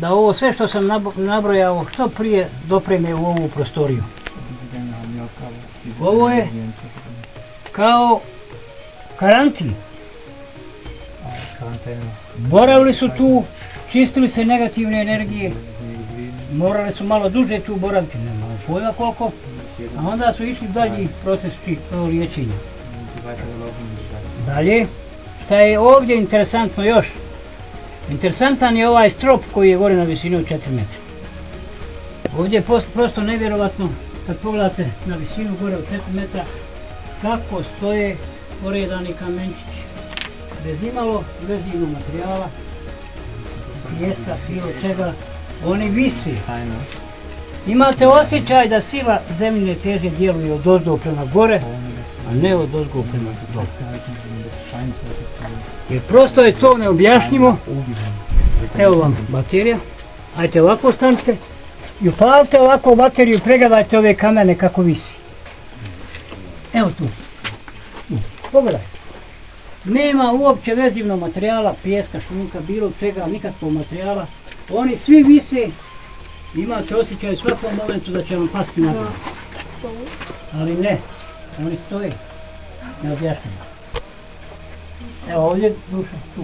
da ovo sve što sam nabrojao što prije dopreme u ovu prostoriju. Ovo je kao karantin. Boravili su tu, čistili se negativne energije, morali su malo duže tu boraviti, nema pojma koliko, a onda su išli dalji proces liječenja. Dalje, šta je ovdje interesantno još? Interesantan je ovaj strop koji je gore na visini od 4 metra. Ovdje je prosto nevjerovatno, kad pogledate na visinu gore od 4 metra, kako stoje poredani kamenčići. Bez imalo vezivnog materijala, pijeska, bilo čega, oni visi. Imate osjećaj da sila zemljine teže djeluje od ozdo prema gore, a ne od ozgo prema dole. Jer prosto je to neobjašnjivo. Evo vam baterija. Ajte ovako stanite i upalite ovako bateriju i pregledajte ove kamene kako visi. Evo tu. Pogledajte. Nema uopće vezivnog materijala, pijeska, šljunka, bilo čega, nikakvog materijala. Oni svi vise. Imate osjećaj u svakom momentu da će vam pasti na glavu. Ali ne, oni stoje. Neobjašnjivo. Evo ovdje duša tu.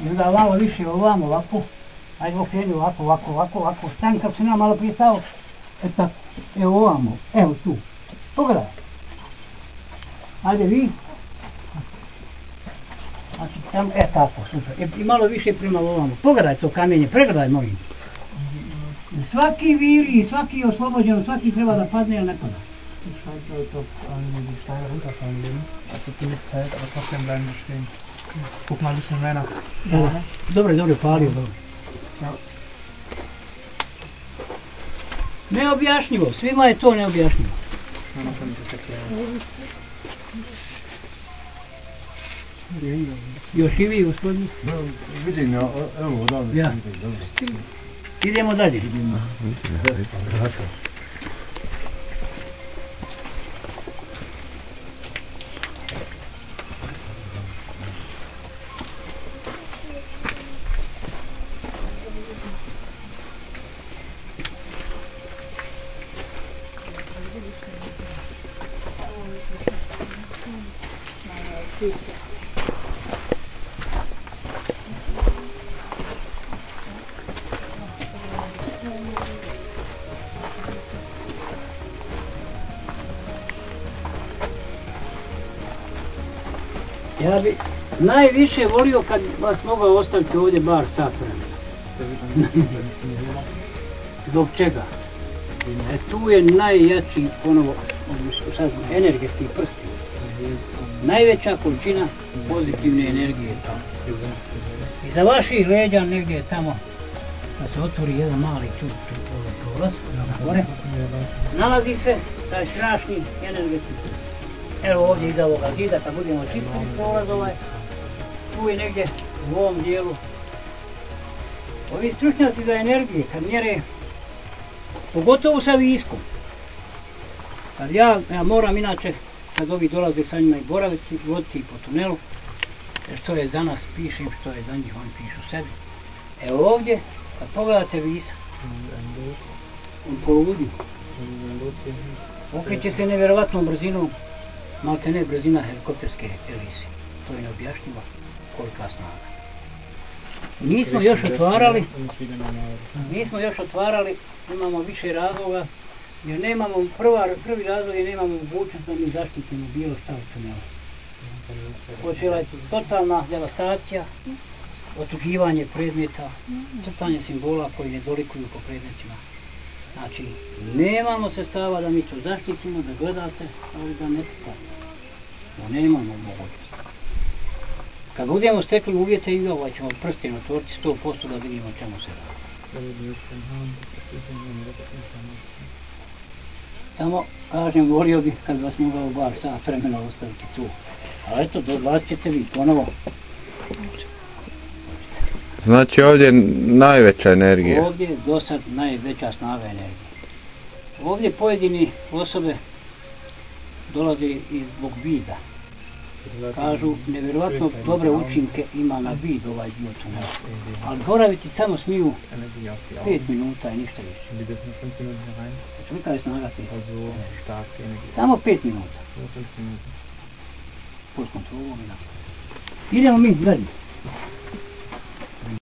I onda malo više ovamo, ovako. Ajde okreni ovako. Stani kako se nam malo prije stao. Tako, evo ovamo, evo tu. Pogledaj. Ajde vi. Znači tamo, tako, super. I malo više prema ovamo. Pogledaj to kamenje, pregledaj molim. Svaki viri i svaki oslobođen, svaki treba da padne ili ne pada. Ich weiß halt, ob die Steine runterfallen würden. Also du nicht fällt, aber trotzdem bleiben sie stehen. Guck mal ein bisschen mehr nach. Dobro, palio, dobro. Neobjašnjivo, svima je to neobjašnjivo. Man kann das erklären. Još i vi, gospodin? Vidim, evo, odavde. Ja. Idemo dalje. Ja bi najviše volio kad vas mogao ostaviti ovdje bar sat vremena. Zbog čega? Tu je najjači ponovo energetski prsti. Najveća količina pozitivne energije je tamo. Iza vaših leđa negdje je tamo da se otvori jedan mali prolaz na gore. Nalazi se taj strašni energetski prst. Evo ovdje iza ovoga zida kad budemo čistili prolaz ovaj. Tu je negdje u ovom dijelu. Ovi stručnjaci za energije kad mjere, pogotovo sa viskom. Kad ja moram inače, kad ovi dolaze sa njima i boraviti, voditi po tunelu, jer što je za nas pišem, što je za njih, oni pišu sebi. Evo ovdje, kad pogledate visak, on poludi. Okreće se nevjerovatnom brzinom, malte ne brzina helikopterske elisi. To je neobjašnjivo kolika snaga. Nismo još otvarali, imamo više razloga, jer nemamo, prvi razlog je nemamo mogućnost da mi zaštitimo bilo šta od tunela. Počela je totalna devastacija, otuđivanje predmeta, crtanje simbola koji ne dolikuju po predmetima. Znači, nemamo sredstava da mi to zaštitimo, da gledate, ali da ne crtate. No, nemamo mogućnost. Kad budemo stekli uvjete i ovaj ćemo prsten otvoriti 100% da vidimo o čemu se radi. Samo, kažem, volio bih kad vas mogao bar sat vremena ostaviti tu. Ali eto, dolazit ćete vi ponovo. Znači ovdje je najveća energija? Ovdje je do sad najveća snaga energije. Ovdje pojedini osobe dolaze i zbog vida. Kažu, nevjerojatno dobre učinke ima na vid ovaj biotonar. Ali boraviti samo smiju 5 minuta i ništa više. Und die dürfen 5 Minuten herein. Čovjeka je snagati. Also stark die Energie. Samo 5 minuta. Nur 5 Minuten. Pod kontrolom i nakon. Idemo mi dalje.